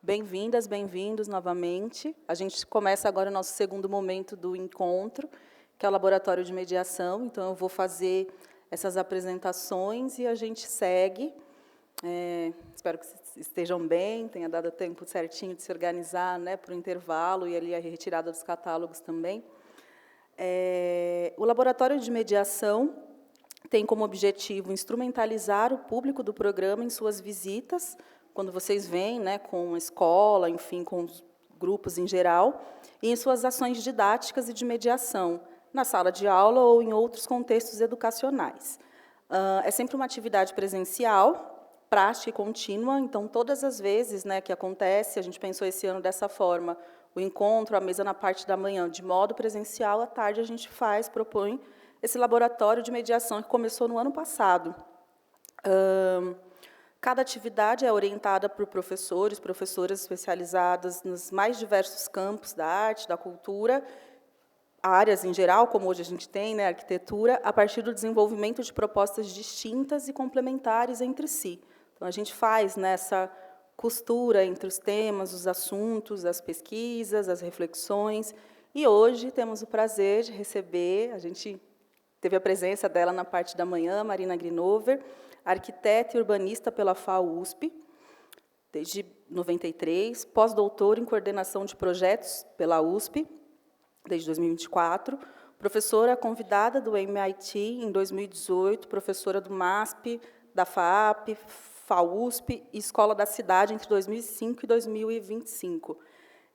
Bem-vindas, bem-vindos novamente. A gente começa agora o nosso segundo momento do encontro, que é o Laboratório de Mediação. Então, eu vou fazer essas apresentações e a gente segue. Espero que estejam bem, tenha dado tempo certinho de se organizar, né, para o intervalo e ali a retirada dos catálogos também. O Laboratório de Mediação tem como objetivo instrumentalizar o público do programa em suas visitas, quando vocês vêm, né, com a escola, enfim, com os grupos em geral, e em suas ações didáticas e de mediação, na sala de aula ou em outros contextos educacionais. É sempre uma atividade presencial, prática e contínua, então, todas as vezes, né, que acontece, a gente pensou esse ano dessa forma, o encontro, a mesa na parte da manhã, de modo presencial, à tarde a gente propõe esse laboratório de mediação que começou no ano passado. Cada atividade é orientada por professores, professoras especializadas nos mais diversos campos da arte, da cultura, áreas em geral, como hoje a gente tem, né, arquitetura, a partir do desenvolvimento de propostas distintas e complementares entre si. Então, a gente faz nessa costura entre os temas, os assuntos, as pesquisas, as reflexões, e hoje temos o prazer de receber, a gente teve a presença dela na parte da manhã, Marina Grinover, arquiteta e urbanista pela FAU-USP, desde 93, pós-doutora em coordenação de projetos pela USP, desde 2024, professora convidada do MIT em 2018, professora do MASP, da FAAP, FAU-USP e Escola da Cidade entre 2005 e 2025.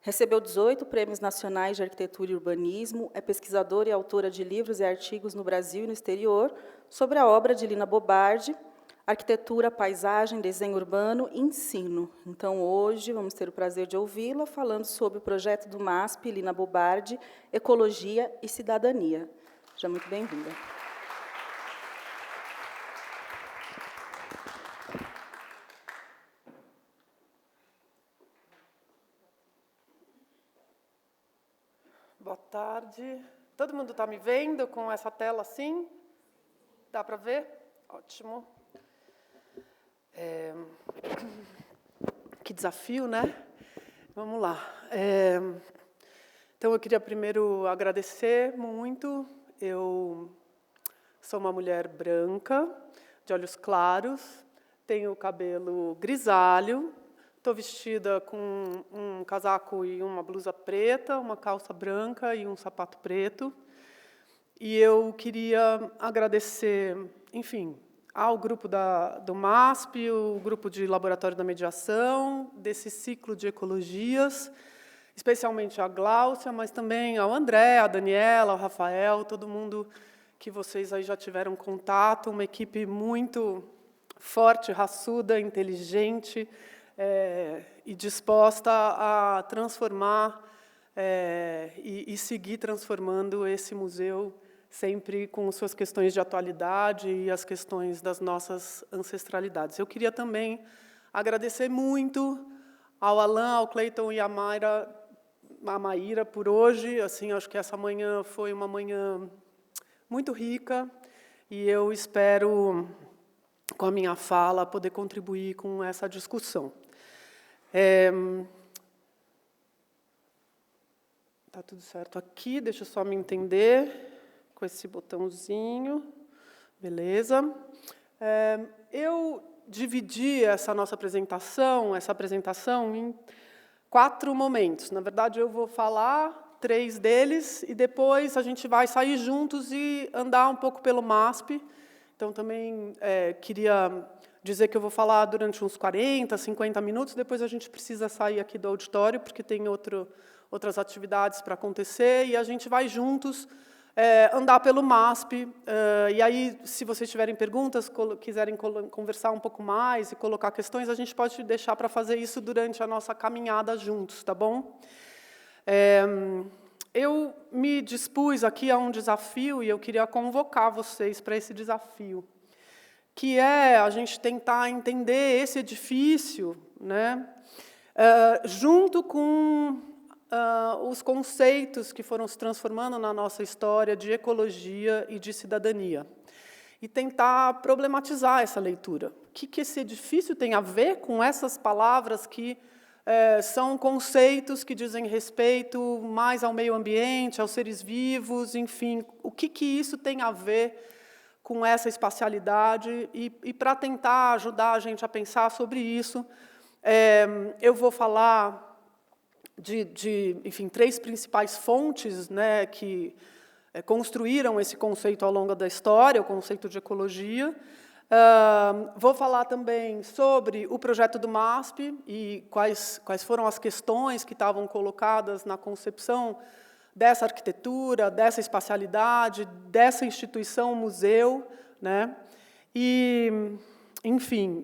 Recebeu 18 prêmios nacionais de arquitetura e urbanismo, é pesquisadora e autora de livros e artigos no Brasil e no exterior sobre a obra de Lina Bobardi, arquitetura, paisagem, desenho urbano e ensino. Então, hoje, vamos ter o prazer de ouvi-la falando sobre o projeto do MASP, Lina Bobardi, Ecologia e Cidadania. Seja muito bem-vinda. Boa tarde. Todo mundo está me vendo com essa tela assim? Dá para ver? Ótimo. Que desafio, né? Vamos lá. Então, eu queria primeiro agradecer muito. Eu sou uma mulher branca, de olhos claros, tenho cabelo grisalho, estou vestida com um casaco e uma blusa preta, uma calça branca e um sapato preto. E eu queria agradecer, enfim, ao grupo do MASP, o grupo de Laboratório da Mediação, desse ciclo de ecologias, especialmente a Gláucia, mas também ao André, a Daniela, ao Rafael, todo mundo que vocês aí já tiveram contato, uma equipe muito forte, raçuda, inteligente, e disposta a transformar e seguir transformando esse museu, sempre com suas questões de atualidade e as questões das nossas ancestralidades. Eu queria também agradecer muito ao Alain, ao Cleiton e à Maíra por hoje. Assim, acho que essa manhã foi uma manhã muito rica e eu espero, com a minha fala, poder contribuir com essa discussão. Tá tudo certo aqui, deixa eu só me entender com esse botãozinho. Beleza. Eu dividi essa apresentação em 4 momentos. Na verdade, eu vou falar 3 deles e depois a gente vai sair juntos e andar um pouco pelo MASP. Então, também queria dizer que eu vou falar durante uns 40, 50 minutos, depois a gente precisa sair aqui do auditório, porque tem outras atividades para acontecer, e a gente vai juntos andar pelo MASP. E aí, se vocês tiverem perguntas, quiserem conversar um pouco mais e colocar questões, a gente pode deixar para fazer isso durante a nossa caminhada juntos, tá bom? Eu me dispus aqui a um desafio e eu queria convocar vocês para esse desafio, que é a gente tentar entender esse edifício, né, junto com os conceitos que foram se transformando na nossa história de ecologia e de cidadania, e tentar problematizar essa leitura. O que esse edifício tem a ver com essas palavras que são conceitos que dizem respeito mais ao meio ambiente, aos seres vivos, enfim, o que isso tem a ver com essa espacialidade, e para tentar ajudar a gente a pensar sobre isso, eu vou falar enfim, 3 principais fontes, né, que construíram esse conceito ao longo da história, o conceito de ecologia. Vou falar também sobre o projeto do MASP e quais foram as questões que estavam colocadas na concepção dessa arquitetura, dessa espacialidade, dessa instituição museu, né? E, enfim,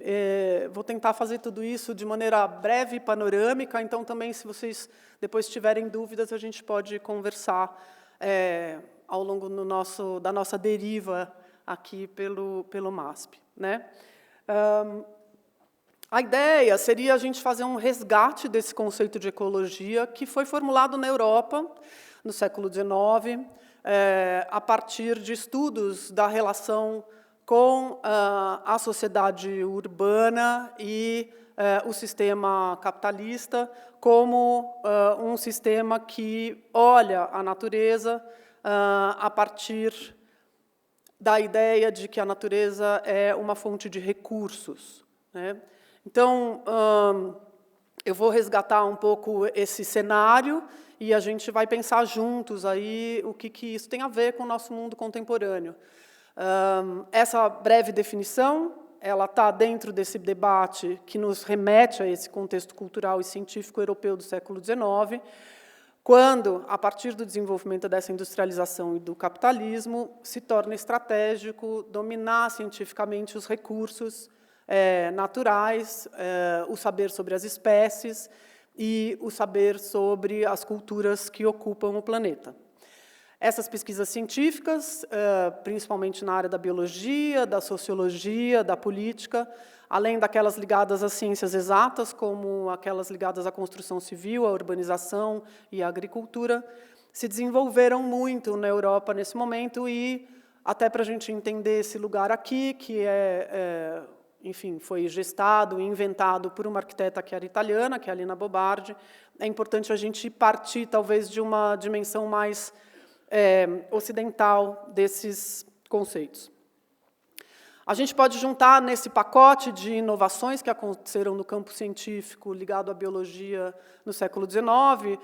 vou tentar fazer tudo isso de maneira breve e panorâmica, então também, se vocês depois tiverem dúvidas, a gente pode conversar ao longo da nossa deriva aqui pelo MASP, né? A ideia seria a gente fazer um resgate desse conceito de ecologia que foi formulado na Europa, no século XIX, a partir de estudos da relação com a sociedade urbana e o sistema capitalista como um sistema que olha a natureza a partir da ideia de que a natureza é uma fonte de recursos, né? Então, eu vou resgatar um pouco esse cenário e a gente vai pensar juntos aí o que isso tem a ver com o nosso mundo contemporâneo. Essa breve definição, ela está dentro desse debate que nos remete a esse contexto cultural e científico europeu do século XIX, quando, a partir do desenvolvimento dessa industrialização e do capitalismo, se torna estratégico dominar cientificamente os recursos naturais, o saber sobre as espécies e o saber sobre as culturas que ocupam o planeta. Essas pesquisas científicas, principalmente na área da biologia, da sociologia, da política, além daquelas ligadas às ciências exatas, como aquelas ligadas à construção civil, à urbanização e à agricultura, se desenvolveram muito na Europa nesse momento, e até para a gente entender esse lugar aqui, que enfim, foi gestado e inventado por uma arquiteta que era italiana, que é a Lina Bobardi, é importante a gente partir, talvez, de uma dimensão mais ocidental desses conceitos. A gente pode juntar nesse pacote de inovações que aconteceram no campo científico ligado à biologia no século XIX,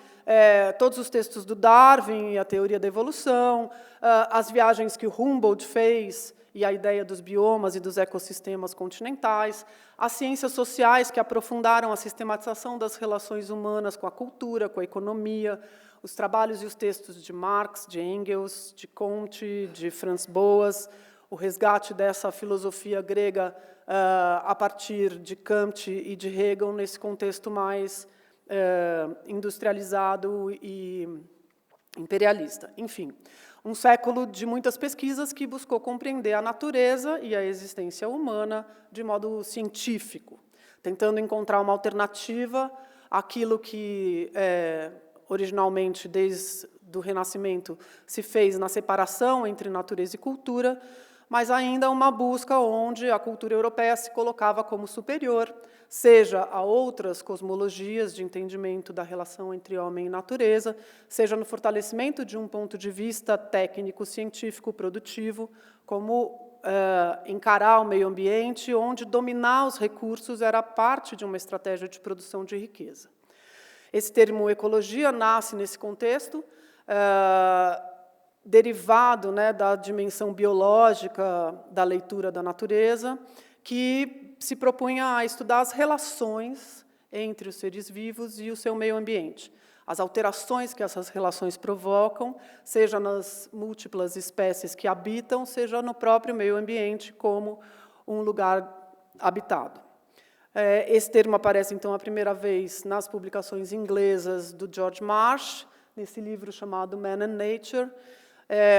todos os textos do Darwin e a teoria da evolução, as viagens que o Humboldt fez e a ideia dos biomas e dos ecossistemas continentais, as ciências sociais que aprofundaram a sistematização das relações humanas com a cultura, com a economia, os trabalhos e os textos de Marx, de Engels, de Comte, de Franz Boas, o resgate dessa filosofia grega a partir de Kant e de Hegel, nesse contexto mais industrializado e imperialista. Enfim, um século de muitas pesquisas que buscou compreender a natureza e a existência humana de modo científico, tentando encontrar uma alternativa àquilo que originalmente, desde o Renascimento, se fez na separação entre natureza e cultura, mas ainda uma busca onde a cultura europeia se colocava como superior, seja a outras cosmologias de entendimento da relação entre homem e natureza, seja no fortalecimento de um ponto de vista técnico-científico produtivo, como encarar o meio ambiente, onde dominar os recursos era parte de uma estratégia de produção de riqueza. Esse termo ecologia nasce nesse contexto, derivado, né, da dimensão biológica da leitura da natureza, que se propunha a estudar as relações entre os seres vivos e o seu meio ambiente, as alterações que essas relações provocam, seja nas múltiplas espécies que habitam, seja no próprio meio ambiente como um lugar habitado. Esse termo aparece, então, a primeira vez nas publicações inglesas do George Marsh, nesse livro chamado Man and Nature,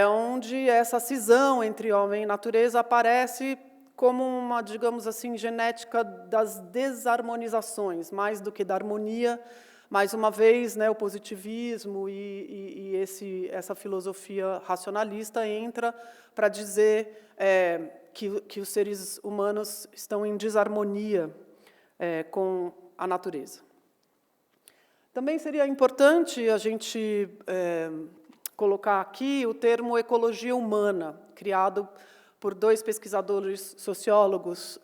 onde essa cisão entre homem e natureza aparece como uma, digamos assim, genética das desarmonizações, mais do que da harmonia. Mais uma vez, né, o positivismo e essa filosofia racionalista entra para dizer que os seres humanos estão em desarmonia com a natureza. Também seria importante a gente colocar aqui o termo ecologia humana, criado por 2 pesquisadores sociólogos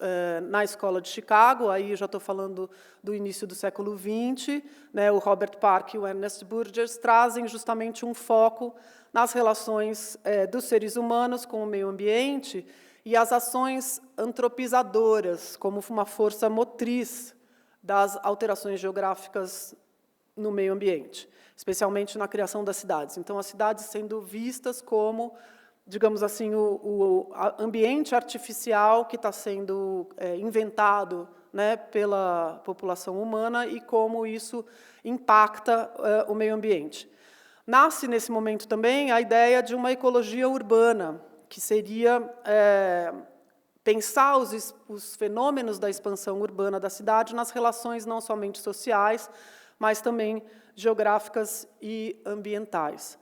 na Escola de Chicago, aí já estou falando do início do século XX, né, o Robert Park e o Ernest Burgess trazem justamente um foco nas relações dos seres humanos com o meio ambiente e as ações antropizadoras, como uma força motriz das alterações geográficas no meio ambiente, especialmente na criação das cidades. Então, as cidades sendo vistas como, digamos assim, o ambiente artificial que está sendo inventado, né, pela população humana e como isso impacta o meio ambiente. Nasce, nesse momento também, a ideia de uma ecologia urbana, que seria pensar os fenômenos da expansão urbana da cidade nas relações não somente sociais, mas também geográficas e ambientais.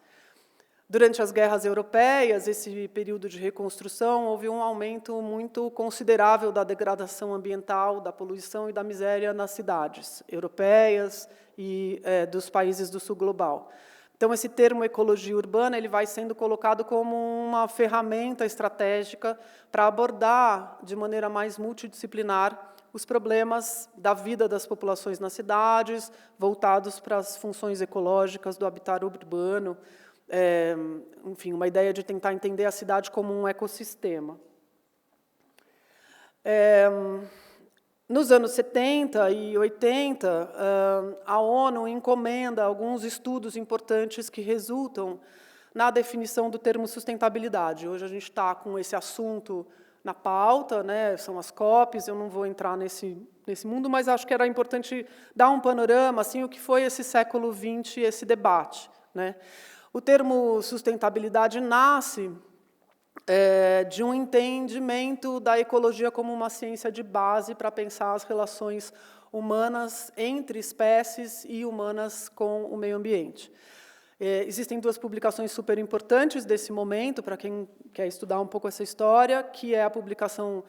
Durante as guerras europeias, esse período de reconstrução, houve um aumento muito considerável da degradação ambiental, da poluição e da miséria nas cidades europeias e dos países do sul global. Então, esse termo ecologia urbana ele vai sendo colocado como uma ferramenta estratégica para abordar de maneira mais multidisciplinar os problemas da vida das populações nas cidades, voltados para as funções ecológicas do habitat urbano, enfim, uma ideia de tentar entender a cidade como um ecossistema. Nos anos 70 e 80, a ONU encomenda alguns estudos importantes que resultam na definição do termo sustentabilidade. Hoje a gente está com esse assunto na pauta, né, são as COPs, eu não vou entrar nesse mundo, mas acho que era importante dar um panorama, assim, o que foi esse século XX, esse debate, né. O termo sustentabilidade nasce de um entendimento da ecologia como uma ciência de base para pensar as relações humanas entre espécies e humanas com o meio ambiente. Existem 2 publicações super importantes desse momento, para quem quer estudar um pouco essa história, que é a publicação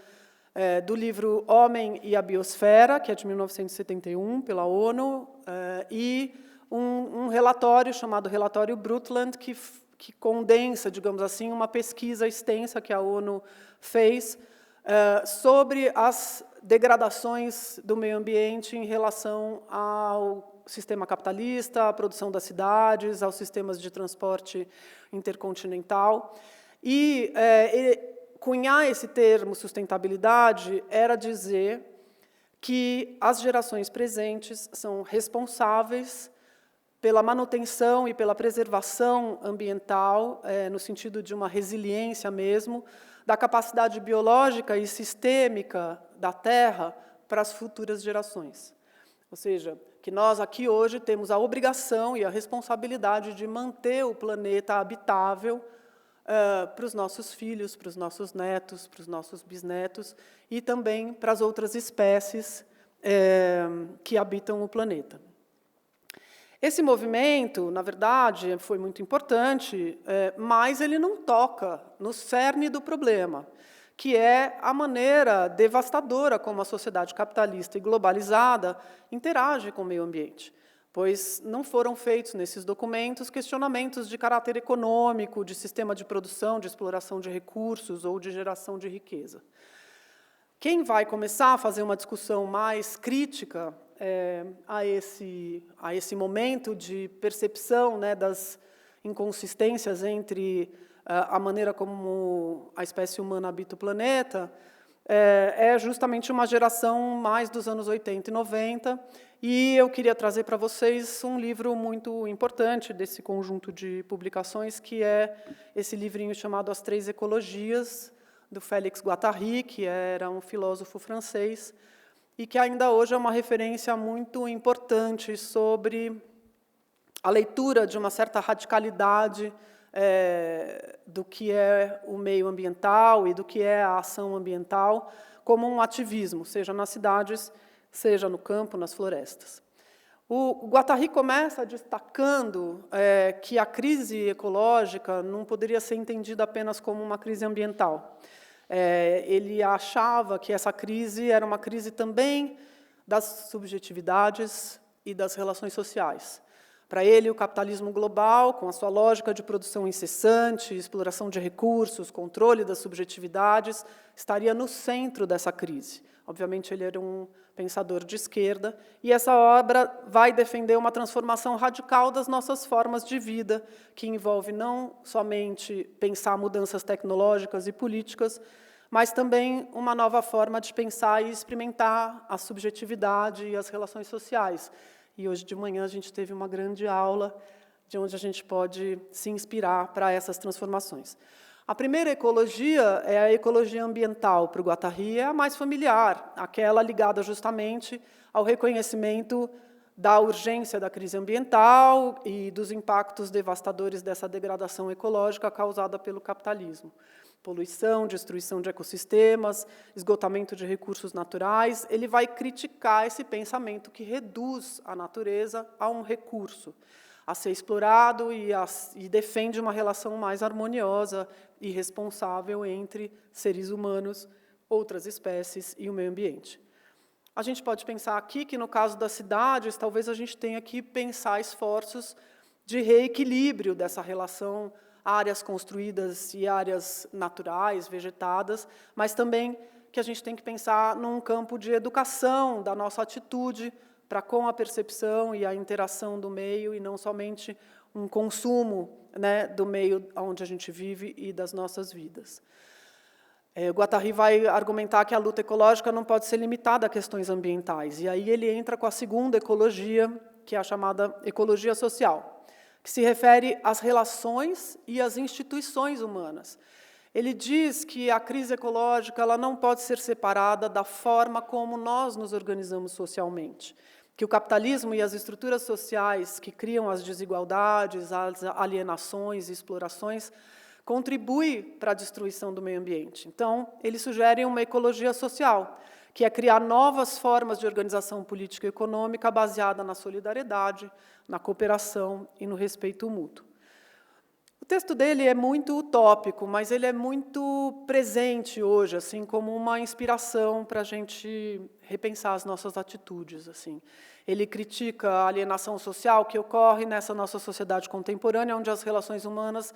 do livro Homem e a Biosfera, que é de 1971, pela ONU, e um relatório chamado Relatório Brundtland, que condensa, digamos assim, uma pesquisa extensa que a ONU fez sobre as degradações do meio ambiente em relação ao sistema capitalista, à produção das cidades, aos sistemas de transporte intercontinental. E cunhar esse termo sustentabilidade era dizer que as gerações presentes são responsáveis pela manutenção e pela preservação ambiental, no sentido de uma resiliência mesmo, da capacidade biológica e sistêmica da Terra para as futuras gerações. Ou seja, que nós aqui hoje temos a obrigação e a responsabilidade de manter o planeta habitável para os nossos filhos, para os nossos netos, para os nossos bisnetos e também para as outras espécies que habitam o planeta. Esse movimento, na verdade, foi muito importante, mas ele não toca no cerne do problema, que é a maneira devastadora como a sociedade capitalista e globalizada interage com o meio ambiente, pois não foram feitos nesses documentos questionamentos de caráter econômico, de sistema de produção, de exploração de recursos ou de geração de riqueza. Quem vai começar a fazer uma discussão mais crítica a esse momento de percepção, né, das inconsistências entre a maneira como a espécie humana habita o planeta, é justamente uma geração mais dos anos 80 e 90, e eu queria trazer para vocês um livro muito importante desse conjunto de publicações, que é esse livrinho chamado As Três Ecologias, do Félix Guattari, que era um filósofo francês, e que ainda hoje é uma referência muito importante sobre a leitura de uma certa radicalidade do que é o meio ambiental e do que é a ação ambiental como um ativismo, seja nas cidades, seja no campo, nas florestas. O Guattari começa destacando que a crise ecológica não poderia ser entendida apenas como uma crise ambiental. Ele achava que essa crise era uma crise também das subjetividades, e das relações sociais. Para ele, o capitalismo global, com a sua lógica de produção incessante, exploração de recursos, controle das subjetividades, estaria no centro dessa crise. Obviamente, ele era um pensador de esquerda, e essa obra vai defender uma transformação radical das nossas formas de vida, que envolve não somente pensar mudanças tecnológicas e políticas, mas também uma nova forma de pensar e experimentar a subjetividade e as relações sociais. E hoje de manhã a gente teve uma grande aula de onde a gente pode se inspirar para essas transformações. A primeira ecologia é a ecologia ambiental. Para o Guattari é a mais familiar, aquela ligada justamente ao reconhecimento da urgência da crise ambiental e dos impactos devastadores dessa degradação ecológica causada pelo capitalismo. Poluição, destruição de ecossistemas, esgotamento de recursos naturais. Ele vai criticar esse pensamento que reduz a natureza a um recurso a ser explorado e defende uma relação mais harmoniosa e responsável entre seres humanos, outras espécies e o meio ambiente. A gente pode pensar aqui que, no caso das cidades, talvez a gente tenha que pensar esforços de reequilíbrio dessa relação áreas construídas e áreas naturais, vegetadas, mas também que a gente tem que pensar num campo de educação da nossa atitude para com a percepção e a interação do meio, e não somente um consumo, né, do meio onde a gente vive e das nossas vidas. Guattari vai argumentar que a luta ecológica não pode ser limitada a questões ambientais, e aí ele entra com a segunda ecologia, que é a chamada ecologia social, que se refere às relações e às instituições humanas. Ele diz que a crise ecológica ela não pode ser separada da forma como nós nos organizamos socialmente, que o capitalismo e as estruturas sociais que criam as desigualdades, as alienações e explorações, contribuem para a destruição do meio ambiente. Então, ele sugere uma ecologia social, que é criar novas formas de organização política e econômica baseada na solidariedade, na cooperação e no respeito mútuo. O texto dele é muito utópico, mas ele é muito presente hoje, assim, como uma inspiração para a gente repensar as nossas atitudes. Assim. Ele critica a alienação social que ocorre nessa nossa sociedade contemporânea, onde as relações humanas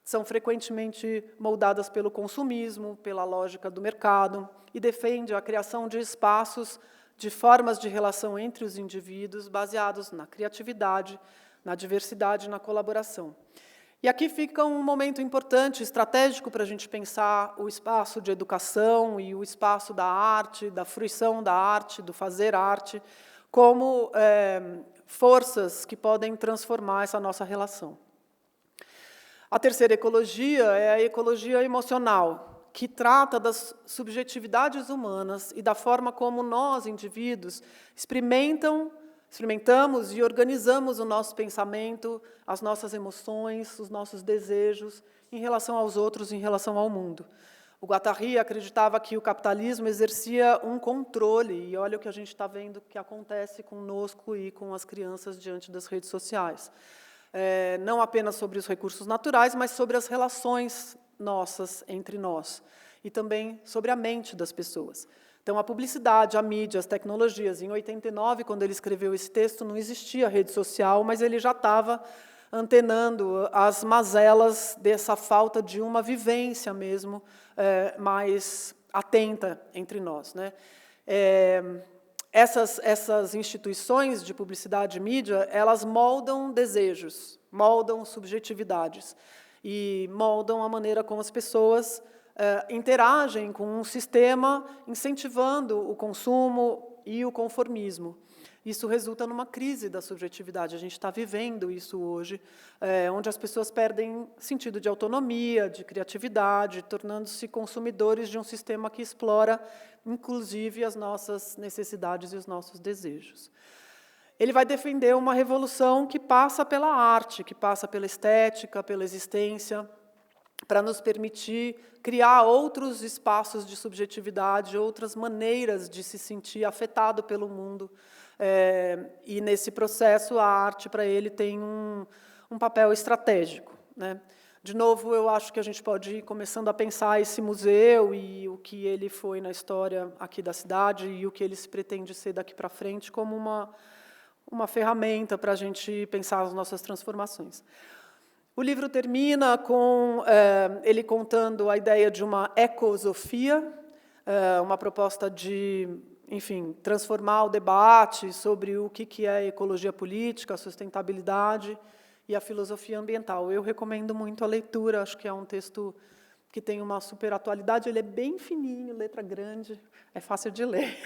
são frequentemente moldadas pelo consumismo, pela lógica do mercado, e defende a criação de espaços, de formas de relação entre os indivíduos baseados na criatividade, na diversidade e na colaboração. E aqui fica um momento importante, estratégico, para a gente pensar o espaço de educação e o espaço da arte, da fruição da arte, do fazer arte, como forças que podem transformar essa nossa relação. A terceira ecologia é a ecologia emocional, que trata das subjetividades humanas e da forma como nós, indivíduos, experimentamos e organizamos o nosso pensamento, as nossas emoções, os nossos desejos em relação aos outros, em relação ao mundo. O Guattari acreditava que o capitalismo exercia um controle, e olha o que a gente está vendo que acontece conosco e com as crianças diante das redes sociais. Não apenas sobre os recursos naturais, mas sobre as relações nossas entre nós, e também sobre a mente das pessoas. Então, a publicidade, a mídia, as tecnologias. Em 89, quando ele escreveu esse texto, não existia rede social, mas ele já estava antenando as mazelas dessa falta de uma vivência mesmo mais atenta entre nós, né? Essas instituições de publicidade e mídia, elas moldam desejos, moldam subjetividades e moldam a maneira como as pessoas interagem com um sistema incentivando o consumo e o conformismo. Isso resulta numa crise da subjetividade. A gente está vivendo isso hoje, onde as pessoas perdem sentido de autonomia, de criatividade, tornando-se consumidores de um sistema que explora, inclusive, as nossas necessidades e os nossos desejos. Ele vai defender uma revolução que passa pela arte, que passa pela estética, pela existência, para nos permitir criar outros espaços de subjetividade, outras maneiras de se sentir afetado pelo mundo. E, nesse processo, a arte, para ele, tem um papel estratégico, né? De novo, eu acho que a gente pode ir começando a pensar esse museu e o que ele foi na história aqui da cidade e o que ele se pretende ser daqui para frente como uma ferramenta para a gente pensar as nossas transformações. O livro termina com ele contando a ideia de uma ecosofia, uma proposta de, enfim, transformar o debate sobre o que é ecologia política, a sustentabilidade e a filosofia ambiental. Eu recomendo muito a leitura, acho que é um texto que tem uma super atualidade, ele é bem fininho, letra grande, é fácil de ler.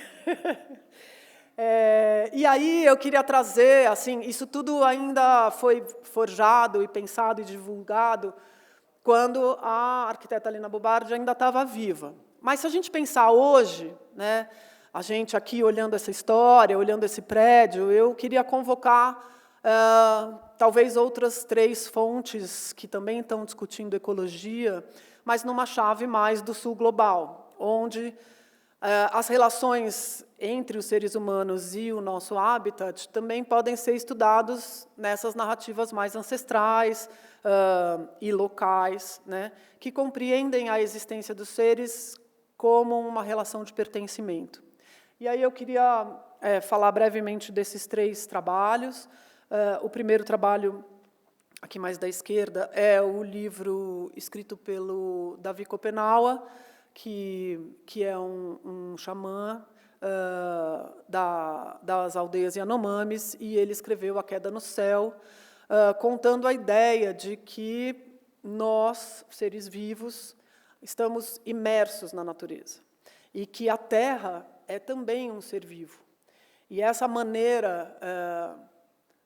E aí eu queria trazer, assim, isso tudo ainda foi forjado e pensado e divulgado quando a arquiteta Lina Bobardi ainda estava viva. Mas se a gente pensar hoje, né, a gente aqui olhando essa história, olhando esse prédio, eu queria convocar talvez outras 3 fontes que também estão discutindo ecologia, mas numa chave mais do sul global, onde as relações entre os seres humanos e o nosso habitat também podem ser estudados nessas narrativas mais ancestrais e locais, né, que compreendem a existência dos seres como uma relação de pertencimento. E aí eu queria falar brevemente desses 3 trabalhos. O primeiro trabalho, aqui mais da esquerda, é o livro escrito pelo Davi Kopenawa, que é um xamã das aldeias Yanomamis, e ele escreveu A Queda no Céu, contando a ideia de que nós, seres vivos, estamos imersos na natureza, e que a Terra é também um ser vivo. E essa maneira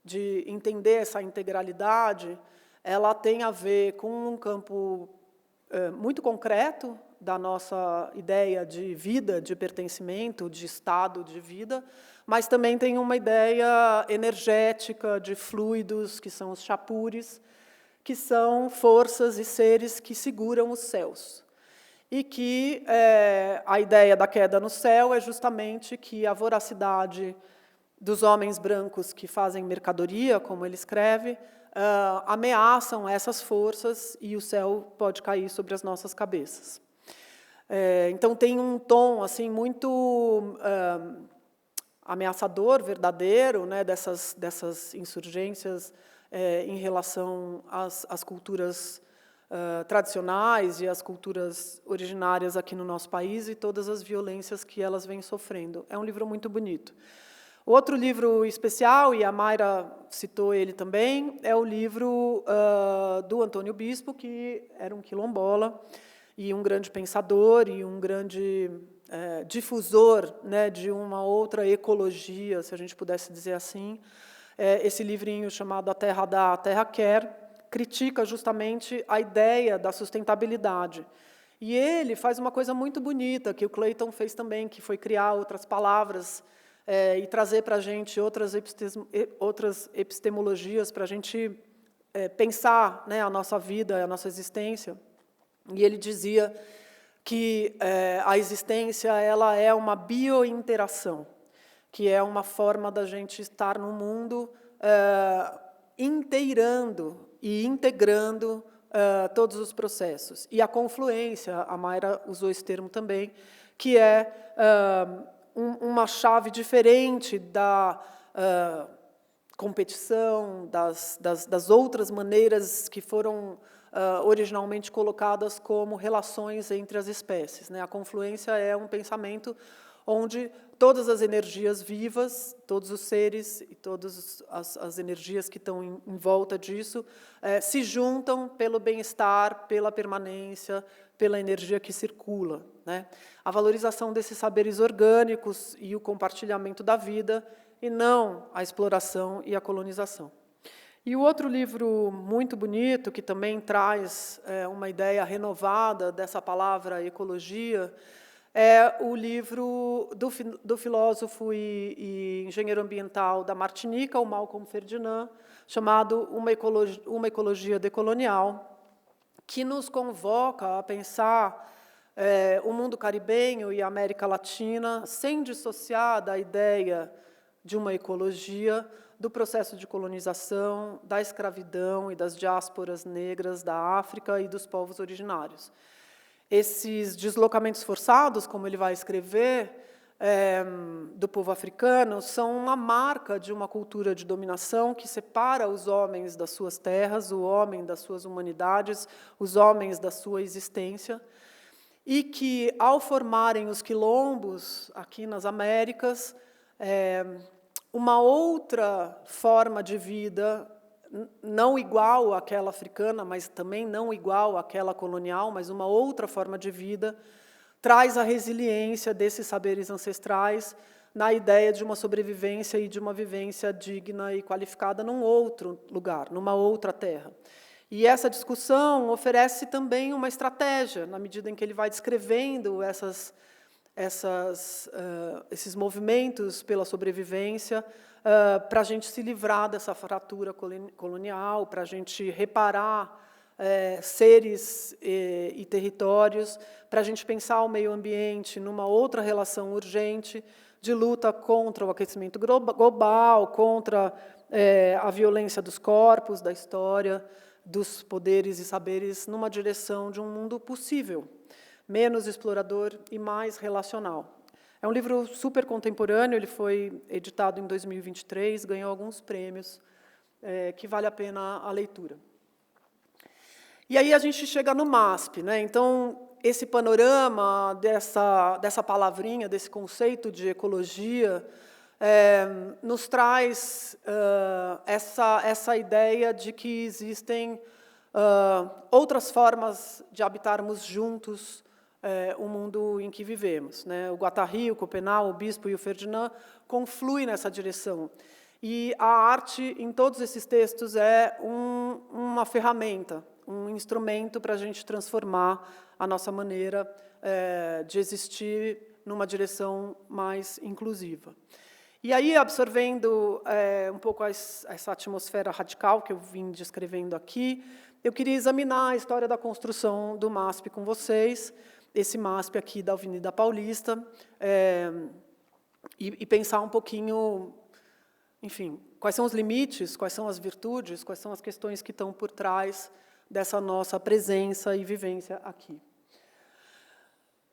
de entender essa integralidade, ela tem a ver com um campo muito concreto da nossa ideia de vida, de pertencimento, de estado de vida, mas também tem uma ideia energética de fluidos, que são os chapures, que são forças e seres que seguram os céus. E que a ideia da queda no céu é justamente que a voracidade dos homens brancos que fazem mercadoria, como ele escreve, ameaçam essas forças e o céu pode cair sobre as nossas cabeças. Então, tem um tom assim, muito ameaçador, verdadeiro, né, dessas insurgências em relação às culturas tradicionais e às culturas originárias aqui no nosso país e todas as violências que elas vêm sofrendo. É um livro muito bonito. O outro livro especial, e a Mayra citou ele também, é o livro do Antônio Bispo, que era um quilombola e um grande pensador e um grande difusor, né, de uma outra ecologia, se a gente pudesse dizer assim. Esse livrinho chamado A Terra Dá, a Terra Quer, critica justamente a ideia da sustentabilidade. E ele faz uma coisa muito bonita, que o Clayton fez também, que foi criar outras palavras e trazer para a gente outras epistemologias para a gente pensar, né, a nossa vida, a nossa existência. E ele dizia que a existência ela é uma biointeração, que é uma forma da gente estar no mundo inteirando e integrando todos os processos. E a confluência, a Mayra usou esse termo também, que é uma chave diferente da competição, das outras maneiras que foram originalmente colocadas como relações entre as espécies, né? A confluência é um pensamento onde todas as energias vivas, todos os seres e todas as energias que estão em volta disso se juntam pelo bem-estar, pela permanência, pela energia que circula, né? A valorização desses saberes orgânicos e o compartilhamento da vida, e não a exploração e a colonização. E o outro livro muito bonito, que também traz uma ideia renovada dessa palavra ecologia, é o livro do filósofo e engenheiro ambiental da Martinica, o Malcolm Ferdinand, chamado Uma Ecologia Decolonial, que nos convoca a pensar o mundo caribenho e a América Latina sem dissociar da ideia de uma ecologia do processo de colonização, da escravidão e das diásporas negras da África e dos povos originários. Esses deslocamentos forçados, como ele vai escrever, do povo africano são uma marca de uma cultura de dominação que separa os homens das suas terras, o homem das suas humanidades, os homens da sua existência, e que, ao formarem os quilombos aqui nas Américas, uma outra forma de vida, não igual àquela africana, mas também não igual àquela colonial, mas uma outra forma de vida, traz a resiliência desses saberes ancestrais na ideia de uma sobrevivência e de uma vivência digna e qualificada num outro lugar, numa outra terra. E essa discussão oferece também uma estratégia, na medida em que ele vai descrevendo esses movimentos pela sobrevivência, para a gente se livrar dessa fratura colonial, para a gente reparar seres e territórios, para a gente pensar o meio ambiente numa outra relação urgente de luta contra o aquecimento global, contra a violência dos corpos, da história, dos poderes e saberes, numa direção de um mundo possível, menos explorador e mais relacional. É um livro super contemporâneo, ele foi editado em 2023, ganhou alguns prêmios, que vale a pena a leitura. E aí a gente chega no MASP, né? Então, esse panorama dessa palavrinha, desse conceito de ecologia, nos traz essa ideia de que existem outras formas de habitarmos juntos o mundo em que vivemos, né? O Guattari, o Copenau, o Bispo e o Ferdinand confluem nessa direção. E a arte, em todos esses textos, é uma ferramenta, um instrumento para a gente transformar a nossa maneira de existir numa direção mais inclusiva. E aí, absorvendo um pouco essa atmosfera radical que eu vim descrevendo aqui, eu queria examinar a história da construção do MASP com vocês, esse MASP aqui da Avenida Paulista, e pensar um pouquinho, enfim, quais são os limites, quais são as virtudes, quais são as questões que estão por trás dessa nossa presença e vivência aqui.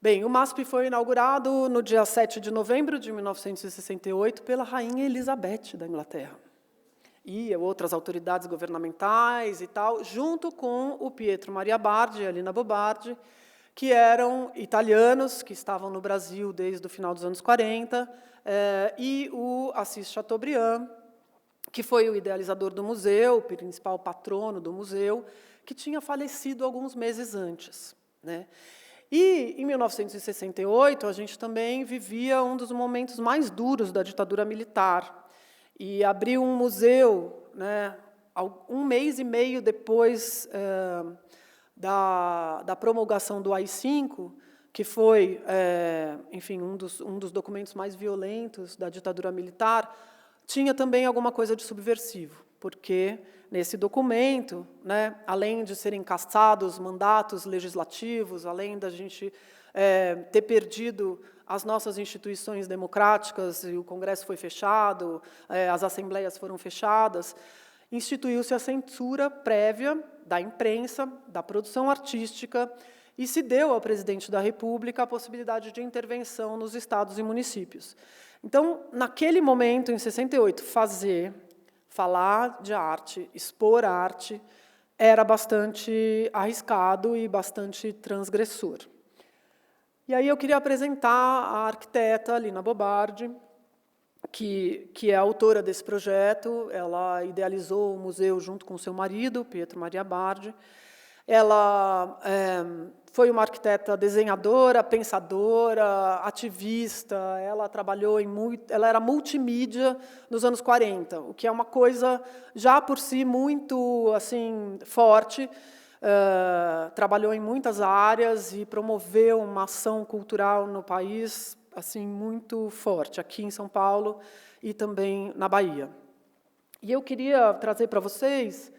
Bem, o MASP foi inaugurado no dia 7 de novembro de 1968 pela Rainha Elizabeth da Inglaterra. E outras autoridades governamentais e tal, junto com o Pietro Maria Bardi e a Lina Bobardi, que eram italianos, que estavam no Brasil desde o final dos anos 40, e o Assis Chateaubriand, que foi o idealizador do museu, o principal patrono do museu, que tinha falecido alguns meses antes, né? E, em 1968, a gente também vivia um dos momentos mais duros da ditadura militar. E abriu um museu, né, um mês e meio depois da promulgação do AI-5, que foi, enfim, um dos documentos mais violentos da ditadura militar, tinha também alguma coisa de subversivo, porque nesse documento, né, além de serem cassados mandatos legislativos, além da gente ter perdido as nossas instituições democráticas, e o Congresso foi fechado, as assembleias foram fechadas, instituiu-se a censura prévia da imprensa, da produção artística, e se deu ao presidente da República a possibilidade de intervenção nos estados e municípios. Então, naquele momento, em 68, falar de arte, expor arte, era bastante arriscado e bastante transgressor. E aí eu queria apresentar a arquiteta Lina Bobardi, que é a autora desse projeto. Ela idealizou o museu junto com seu marido, Pietro Maria Bardi. Ela foi uma arquiteta desenhadora, pensadora, ativista. Ela trabalhou ela era multimídia nos anos 40, o que é uma coisa já por si muito assim forte. Trabalhou em muitas áreas e promoveu uma ação cultural no país assim muito forte, aqui em São Paulo e também na Bahia. E eu queria trazer para vocês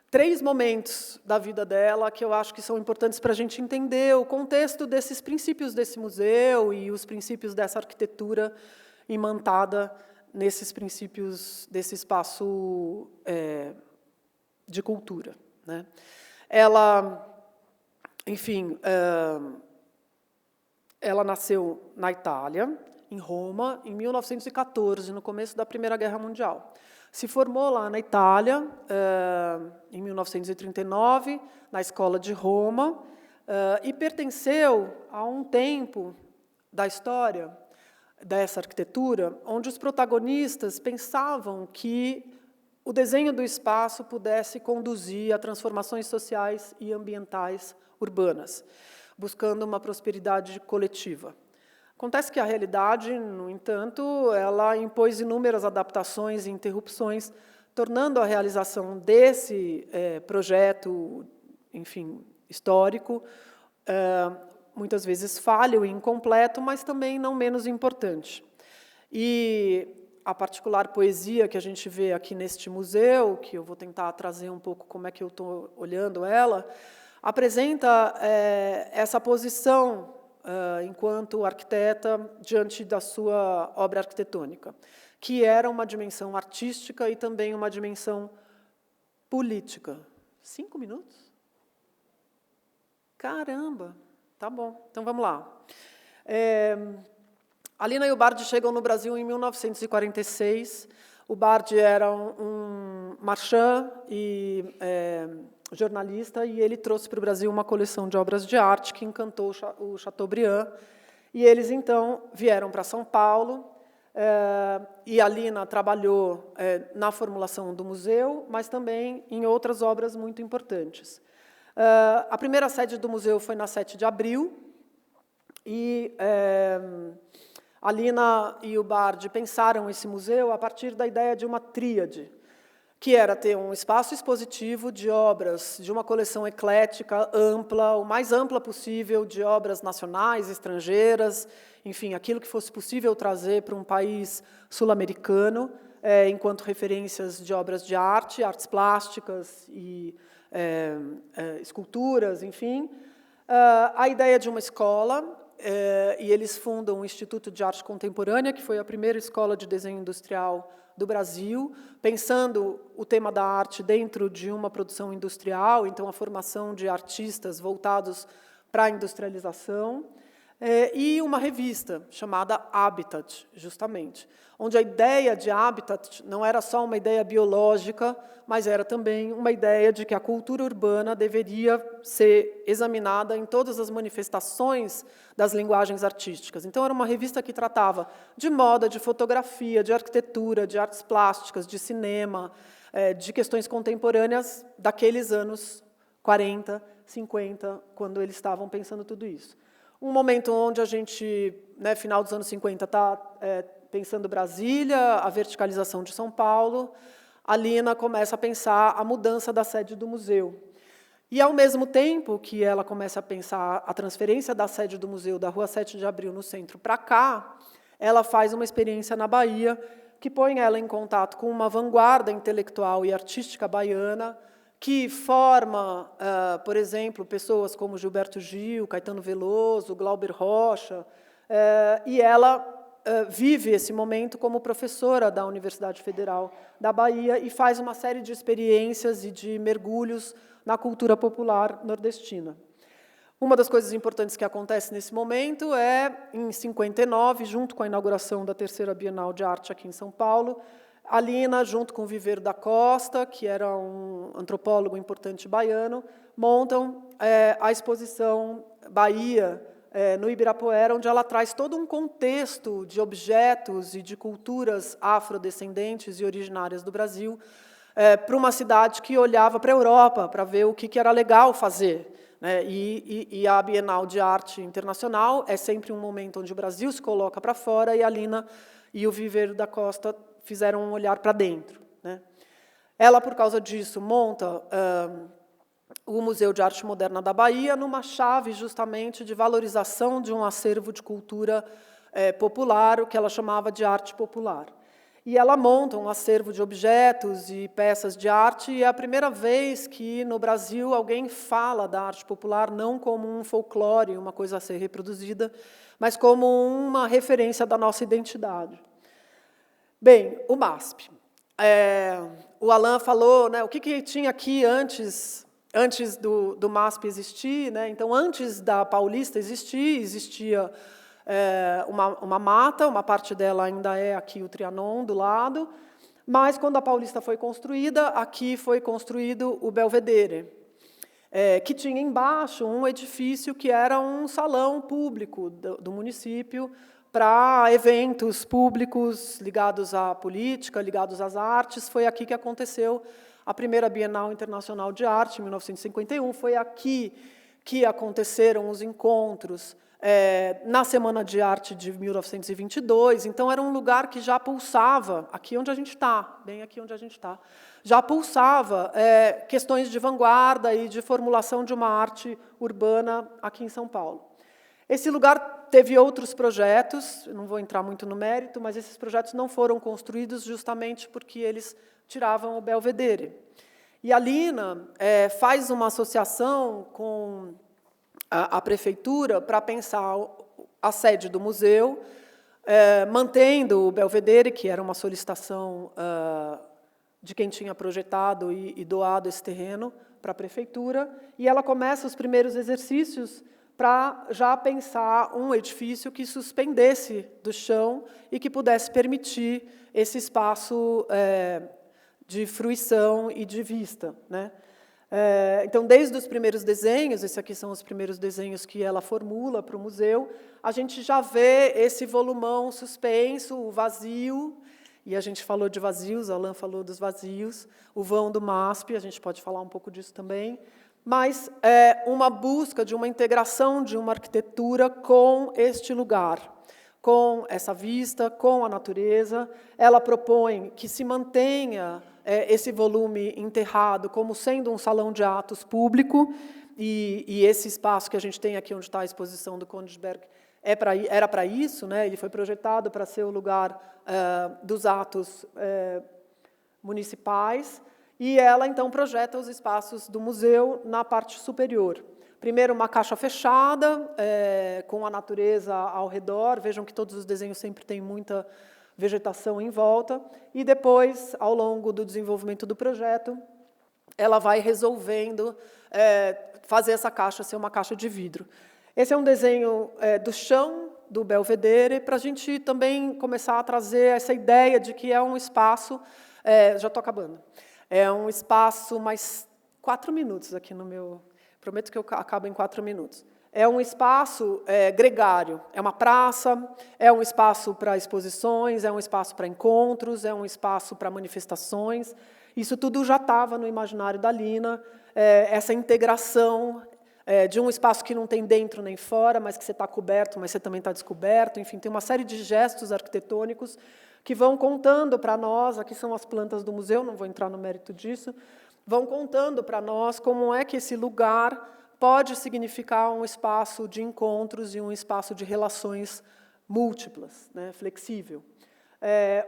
3 momentos da vida dela que eu acho que são importantes para a gente entender o contexto desses princípios desse museu e os princípios dessa arquitetura imantada nesses princípios desse espaço de cultura, né? Ela, enfim, ela nasceu na Itália, em Roma, em 1914, no começo da Primeira Guerra Mundial. Se formou lá na Itália, em 1939, na Escola de Roma, e pertenceu a um tempo da história dessa arquitetura, onde os protagonistas pensavam que o desenho do espaço pudesse conduzir a transformações sociais e ambientais urbanas, buscando uma prosperidade coletiva. Acontece que a realidade, no entanto, ela impôs inúmeras adaptações e interrupções, tornando a realização desse projeto, enfim, histórico, muitas vezes falho e incompleto, mas também não menos importante. E a particular poesia que a gente vê aqui neste museu, que eu vou tentar trazer um pouco como é que eu estou olhando ela, apresenta essa posição enquanto arquiteta diante da sua obra arquitetônica, que era uma dimensão artística e também uma dimensão política. 5 minutos? Caramba! Tá bom, então vamos lá. A Lina e o Bardi chegam no Brasil em 1946. O Bardi era um marchand e jornalista, e ele trouxe para o Brasil uma coleção de obras de arte que encantou o Chateaubriand. E eles, então, vieram para São Paulo, e a Lina trabalhou na formulação do museu, mas também em outras obras muito importantes. A primeira sede do museu foi na 7 de abril, e a Lina e o Bardi pensaram esse museu a partir da ideia de uma tríade, que era ter um espaço expositivo de obras de uma coleção eclética, ampla, o mais ampla possível, de obras nacionais, estrangeiras, enfim, aquilo que fosse possível trazer para um país sul-americano, enquanto referências de obras de arte, artes plásticas e esculturas, enfim. A ideia de uma escola, e eles fundam o Instituto de Arte Contemporânea, que foi a primeira escola de desenho industrial do Brasil, pensando o tema da arte dentro de uma produção industrial, então a formação de artistas voltados para a industrialização, e uma revista chamada Habitat, justamente, onde a ideia de habitat não era só uma ideia biológica, mas era também uma ideia de que a cultura urbana deveria ser examinada em todas as manifestações das linguagens artísticas. Então, era uma revista que tratava de moda, de fotografia, de arquitetura, de artes plásticas, de cinema, de questões contemporâneas daqueles anos 40, 50, quando eles estavam pensando tudo isso. Um momento onde a gente, final dos anos 50, está pensando Brasília, a verticalização de São Paulo. A Lina começa a pensar a mudança da sede do museu. E, ao mesmo tempo que ela começa a pensar a transferência da sede do museu da Rua 7 de Abril, no centro, para cá, ela faz uma experiência na Bahia que põe ela em contato com uma vanguarda intelectual e artística baiana, que forma, por exemplo, pessoas como Gilberto Gil, Caetano Veloso, Glauber Rocha, e ela vive esse momento como professora da Universidade Federal da Bahia e faz uma série de experiências e de mergulhos na cultura popular nordestina. Uma das coisas importantes que acontece nesse momento é, em 59, junto com a inauguração da terceira Bienal de Arte aqui em São Paulo, a Lina, junto com o Viver da Costa, que era um antropólogo importante baiano, montam a exposição Bahia, no Ibirapuera, onde ela traz todo um contexto de objetos e de culturas afrodescendentes e originárias do Brasil para uma cidade que olhava para a Europa para ver o que era legal fazer. E a Bienal de Arte Internacional é sempre um momento onde o Brasil se coloca para fora e a Lina e o Viver da Costa fizeram um olhar para dentro. Ela, por causa disso, monta o Museu de Arte Moderna da Bahia numa chave, justamente, de valorização de um acervo de cultura popular, o que ela chamava de arte popular. E ela monta um acervo de objetos e peças de arte, e é a primeira vez que, no Brasil, alguém fala da arte popular não como um folclore, uma coisa a ser reproduzida, mas como uma referência da nossa identidade. Bem, o MASP. O Alain falou, o que tinha aqui antes do MASP existir. Então, antes da Paulista existia uma mata, uma parte dela ainda é aqui o Trianon do lado, mas quando a Paulista foi construída, aqui foi construído o Belvedere, que tinha embaixo um edifício que era um salão público do município para eventos públicos ligados à política, ligados às artes. Foi aqui que aconteceu a primeira Bienal Internacional de Arte, em 1951. Foi aqui que aconteceram os encontros na Semana de Arte de 1922. Então, era um lugar que já pulsava, aqui onde a gente está, bem aqui onde a gente está, já pulsava questões de vanguarda e de formulação de uma arte urbana aqui em São Paulo. Esse lugar teve outros projetos, não vou entrar muito no mérito, mas esses projetos não foram construídos justamente porque eles tiravam o Belvedere. E a Lina faz uma associação com a prefeitura para pensar a sede do museu, mantendo o Belvedere, que era uma solicitação de quem tinha projetado e doado esse terreno para a prefeitura, e ela começa os primeiros exercícios para já pensar um edifício que suspendesse do chão e que pudesse permitir esse espaço de fruição e de vista, né? Então, desde os primeiros desenhos, esses aqui são os primeiros desenhos que ela formula para o museu, a gente já vê esse volumão suspenso, o vazio, e a gente falou de vazios, a Alain falou dos vazios, o vão do MASP, a gente pode falar um pouco disso também, mas uma busca de uma integração de uma arquitetura com este lugar, com essa vista, com a natureza. Ela propõe que se mantenha esse volume enterrado como sendo um salão de atos público, e esse espaço que a gente tem aqui, onde está a exposição do Königsberg, era para isso, né? Ele foi projetado para ser o lugar dos atos municipais, e ela, então, projeta os espaços do museu na parte superior. Primeiro, uma caixa fechada, com a natureza ao redor. Vejam que todos os desenhos sempre têm muita vegetação em volta. E depois, ao longo do desenvolvimento do projeto, ela vai resolvendo fazer essa caixa ser uma caixa de vidro. Esse é um desenho do chão do Belvedere, para a gente também começar a trazer essa ideia de que é um espaço... já estou acabando. É um espaço, mais 4 minutos aqui no meu... Prometo que eu acabo em 4 minutos. É um espaço gregário, é uma praça, é um espaço para exposições, é um espaço para encontros, é um espaço para manifestações. Isso tudo já estava no imaginário da Lina, essa integração de um espaço que não tem dentro nem fora, mas que você está coberto, mas você também está descoberto. Enfim, tem uma série de gestos arquitetônicos que vão contando para nós, aqui são as plantas do museu, não vou entrar no mérito disso, vão contando para nós como é que esse lugar pode significar um espaço de encontros e um espaço de relações múltiplas, né, flexível.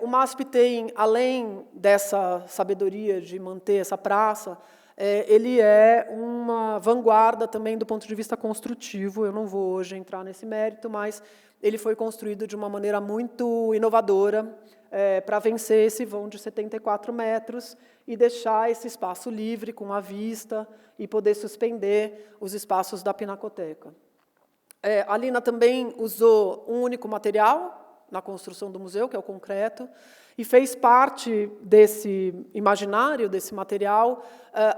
O MASP tem, além dessa sabedoria de manter essa praça, ele é uma vanguarda também do ponto de vista construtivo. Eu não vou hoje entrar nesse mérito, mas ele foi construído de uma maneira muito inovadora para vencer esse vão de 74 metros e deixar esse espaço livre, com a vista, e poder suspender os espaços da Pinacoteca. A Lina também usou um único material na construção do museu, que é o concreto, e fez parte desse imaginário, desse material,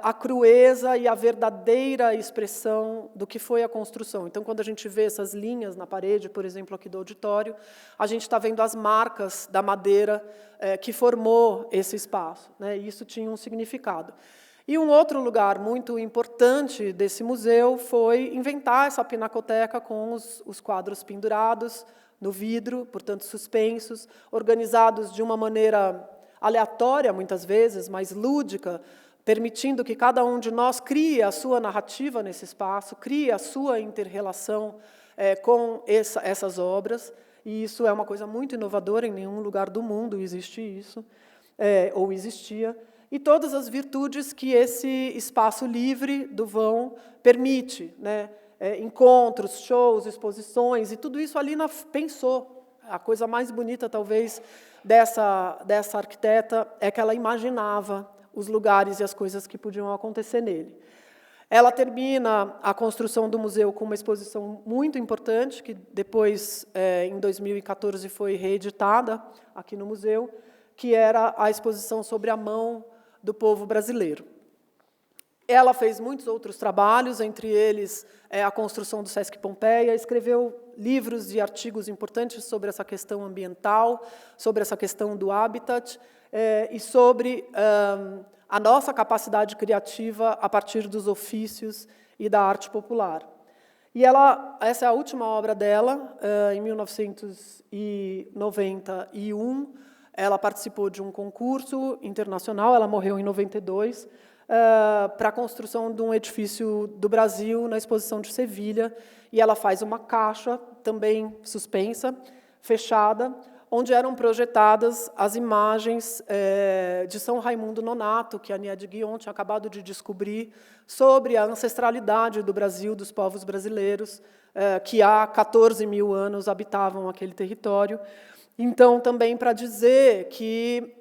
a crueza e a verdadeira expressão do que foi a construção. Então, quando a gente vê essas linhas na parede, por exemplo, aqui do auditório, a gente está vendo as marcas da madeira que formou esse espaço, né? E isso tinha um significado. E um outro lugar muito importante desse museu foi inventar essa pinacoteca com os quadros pendurados no vidro, portanto suspensos, organizados de uma maneira aleatória, muitas vezes, mas lúdica, permitindo que cada um de nós crie a sua narrativa nesse espaço, crie a sua inter-relação com essas obras, e isso é uma coisa muito inovadora, em nenhum lugar do mundo existe isso, ou existia, e todas as virtudes que esse espaço livre do vão permite, né? Encontros, shows, exposições, e tudo isso a Lina pensou. A coisa mais bonita, talvez, dessa arquiteta é que ela imaginava os lugares e as coisas que podiam acontecer nele. Ela termina a construção do museu com uma exposição muito importante, que depois, em 2014, foi reeditada aqui no museu, que era a exposição sobre a mão do povo brasileiro. Ela fez muitos outros trabalhos, entre eles a construção do Sesc Pompeia, escreveu livros e artigos importantes sobre essa questão ambiental, sobre essa questão do habitat e sobre a nossa capacidade criativa a partir dos ofícios e da arte popular. E essa é a última obra dela, em 1991, ela participou de um concurso internacional, ela morreu em 92, para a construção de um edifício do Brasil na exposição de Sevilha, e ela faz uma caixa, também suspensa, fechada, onde eram projetadas as imagens de São Raimundo Nonato, que a Niede Guion tinha acabado de descobrir, sobre a ancestralidade do Brasil, dos povos brasileiros, que há 14 mil anos habitavam aquele território. Então, também para dizer que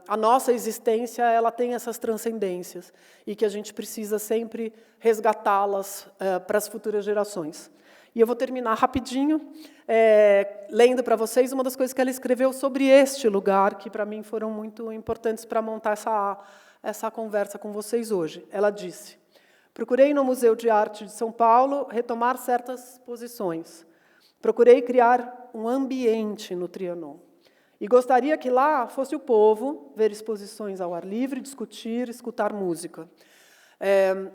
a nossa existência ela tem essas transcendências e que a gente precisa sempre resgatá-las para as futuras gerações. E eu vou terminar rapidinho, lendo para vocês uma das coisas que ela escreveu sobre este lugar, que para mim foram muito importantes para montar essa conversa com vocês hoje. Ela disse: procurei no Museu de Arte de São Paulo retomar certas posições. Procurei criar um ambiente no Trianon. E gostaria que lá fosse o povo ver exposições ao ar livre, discutir, escutar música.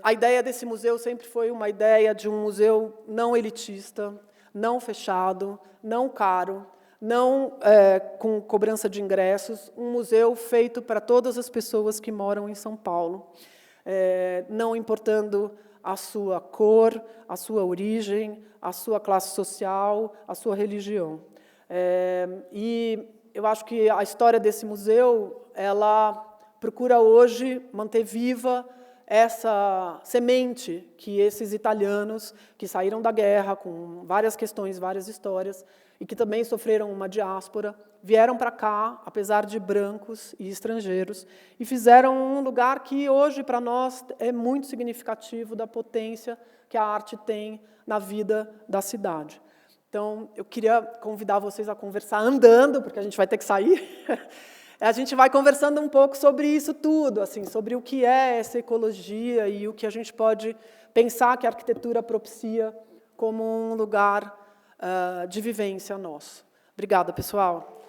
A ideia desse museu sempre foi uma ideia de um museu não elitista, não fechado, não caro, não com cobrança de ingressos, um museu feito para todas as pessoas que moram em São Paulo, não importando a sua cor, a sua origem, a sua classe social, a sua religião. E eu acho que a história desse museu, ela procura hoje manter viva essa semente que esses italianos que saíram da guerra com várias questões, várias histórias, e que também sofreram uma diáspora, vieram para cá, apesar de brancos e estrangeiros, e fizeram um lugar que hoje, para nós, é muito significativo da potência que a arte tem na vida da cidade. Então, eu queria convidar vocês a conversar andando, porque a gente vai ter que sair. A gente vai conversando um pouco sobre isso tudo, assim, sobre o que é essa ecologia e o que a gente pode pensar que a arquitetura propicia como um lugar de vivência nosso. Obrigada, pessoal.